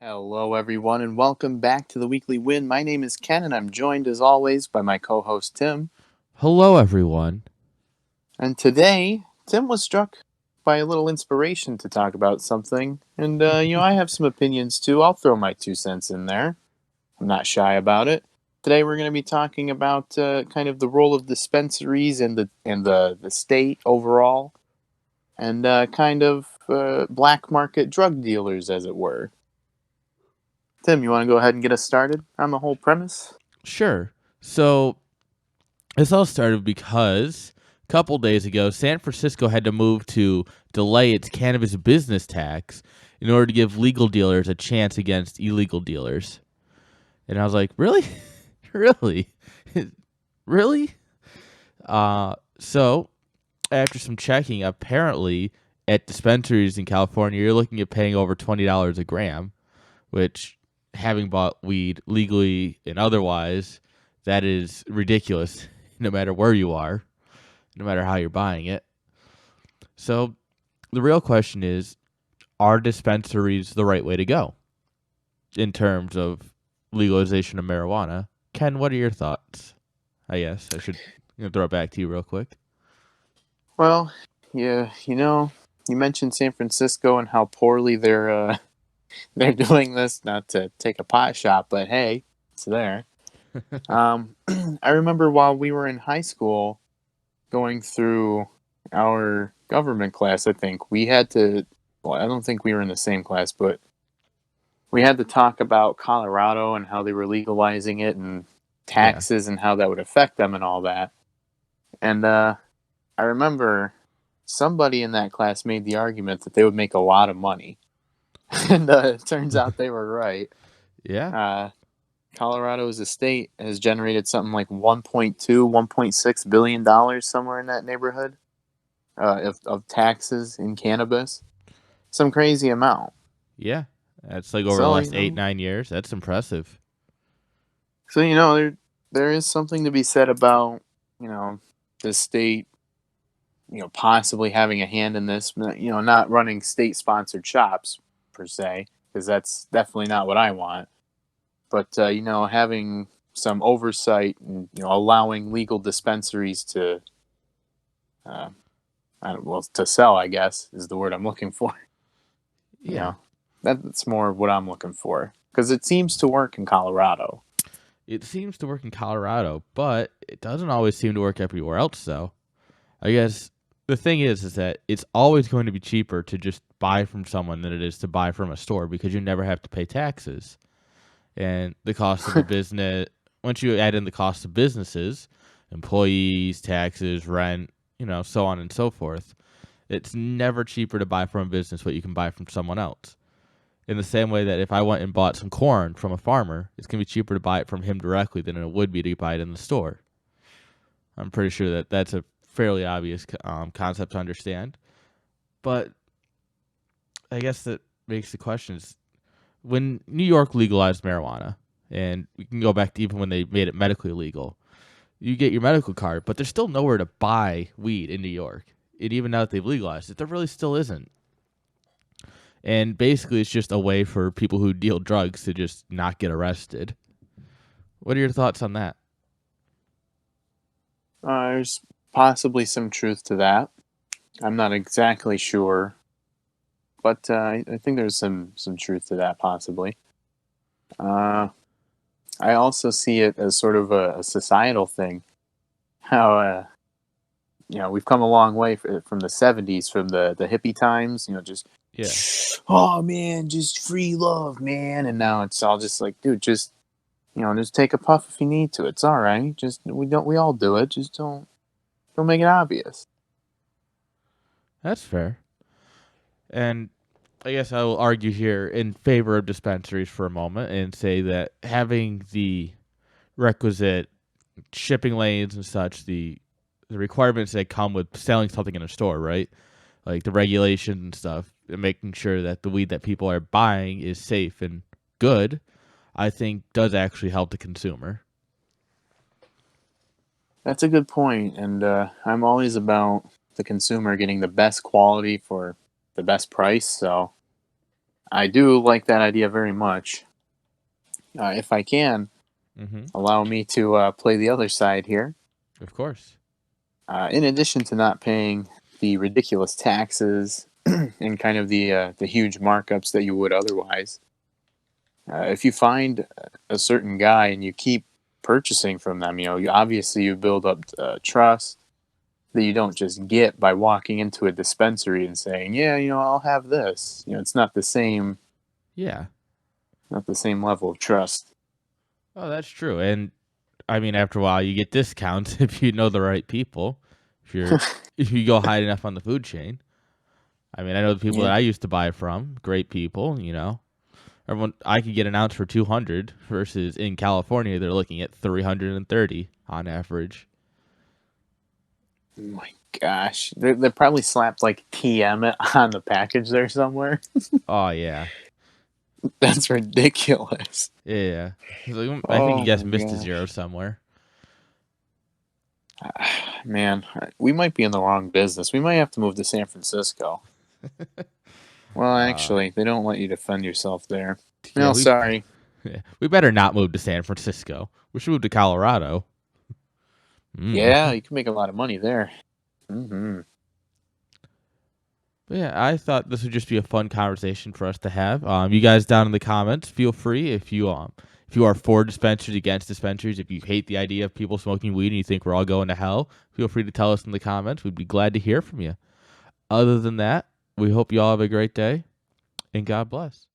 Hello, everyone, and welcome back to the Weekly Win. My name is Ken, and I'm joined, as always, by my co host, Tim. Hello, everyone. And today, Tim was struck by a little inspiration to talk about something. And, I have some opinions too. I'll throw my 2 cents in there. I'm not shy about it. Today, we're going to be talking about kind of the role of dispensaries and the state overall, and kind of black market drug dealers, as it were. Tim, you want to go ahead and get us started on the whole premise? Sure. So this all started because a couple days ago, San Francisco had to move to delay its cannabis business tax in order to give legal dealers a chance against illegal dealers. And I was like, really? really? really? So after some checking, apparently at dispensaries in California, you're looking at paying over $20 a gram, which, having bought weed legally and otherwise, that is ridiculous no matter where you are, no matter how you're buying it. So the real question is, are dispensaries the right way to go in terms of legalization of marijuana? Ken, what are your thoughts? I guess I should throw it back to you real quick. Well, yeah, you mentioned San Francisco and how poorly they're they're doing this. Not to take a pot shot, but hey, it's there. I remember while we were in high school, going through our government class. I think we had to. Well, I don't think we were in the same class, but we had to talk about Colorado and how they were legalizing it and Yeah. taxes and how that would affect them and all that. And I remember somebody in that class made the argument that they would make a lot of money. And it turns out they were right. Yeah. Uh, Colorado as a state has generated something like 1.2, $1.6 billion, somewhere in that neighborhood, of taxes in cannabis. Some crazy amount. Yeah. That's like over the So, last 8, 9 years. That's impressive. there is something to be said about, you know, the state, possibly having a hand in this, not running state sponsored shops per se, because that's definitely not what I want. But, having some oversight and, allowing legal dispensaries to, uh, to sell, I guess, is the word I'm looking for. You Yeah. know, that's more what I'm looking for because it seems to work in Colorado. It seems to work in Colorado, but it doesn't always seem to work everywhere else, though. I guess the thing is that it's always going to be cheaper to just buy from someone than it is to buy from a store because you never have to pay taxes. And the cost of the business, once you add in the cost of businesses, employees, taxes, rent, so on and so forth, it's never cheaper to buy from a business what you can buy from someone else. In the same way that if I went and bought some corn from a farmer, it's going to be cheaper to buy it from him directly than it would be to buy it in the store. I'm pretty sure that that's a fairly obvious concept to understand. But I guess that makes the question is when New York legalized marijuana, and we can go back to even when they made it medically legal, you get your medical card, but there's still nowhere to buy weed in New York. And even now that they've legalized it, there really still isn't. And basically, it's just a way for people who deal drugs to just not get arrested. What are your thoughts on that? There's possibly some truth to that. I'm not exactly sure, but I think there's some truth to that possibly. Uh, I also see it as sort of a societal thing. How we've come a long way from the '70s, from the hippie times. Just Yeah. oh man, just free love, man. And now it's all just like, dude, just take a puff if you need to. It's all right. Just we all do it. Just don't make it obvious. That's fair. And I guess I will argue here in favor of dispensaries for a moment and say that having the requisite shipping lanes and such, the requirements that come with selling something in a store, right? Like the regulations and stuff, and making sure that the weed that people are buying is safe and good, I think does actually help the consumer. That's a good point, and I'm always about the consumer getting the best quality for the best price. So I do like that idea very much. If I can, Mm-hmm. allow me to play the other side here. Of course. In addition to not paying the ridiculous taxes and kind of the huge markups that you would otherwise, if you find a certain guy and you keep purchasing from them, obviously you build up trust that you don't just get by walking into a dispensary and saying, "Yeah, I'll have this." It's Yeah. not the same level of trust. Oh, that's true. And I mean, after a while, you get discounts if you know the right people. If you're if you go high enough on the food chain. I mean, I know the people Yeah. that I used to buy from, great people. Everyone, I could get an ounce for 200 versus in California they're looking at 330 on average. Oh my gosh, they probably slapped like TM on the package there somewhere. Oh yeah, That's ridiculous. yeah. I think you Oh guys my missed a gosh. zero somewhere. Man, we might be in the wrong business. We might have to move to San Francisco. Well, Uh, actually, they don't let you defend yourself there. yeah, No, sorry. we better not move to San Francisco. We should move to Colorado. Yeah, Mm. you can make a lot of money there. Hmm. But yeah, I thought this would just be a fun conversation for us to have. You guys down in the comments, feel free if you are for dispensaries, against dispensaries, if you hate the idea of people smoking weed and you think we're all going to hell, feel free to tell us in the comments. We'd be glad to hear from you. Other than that, we hope you all have a great day and God bless.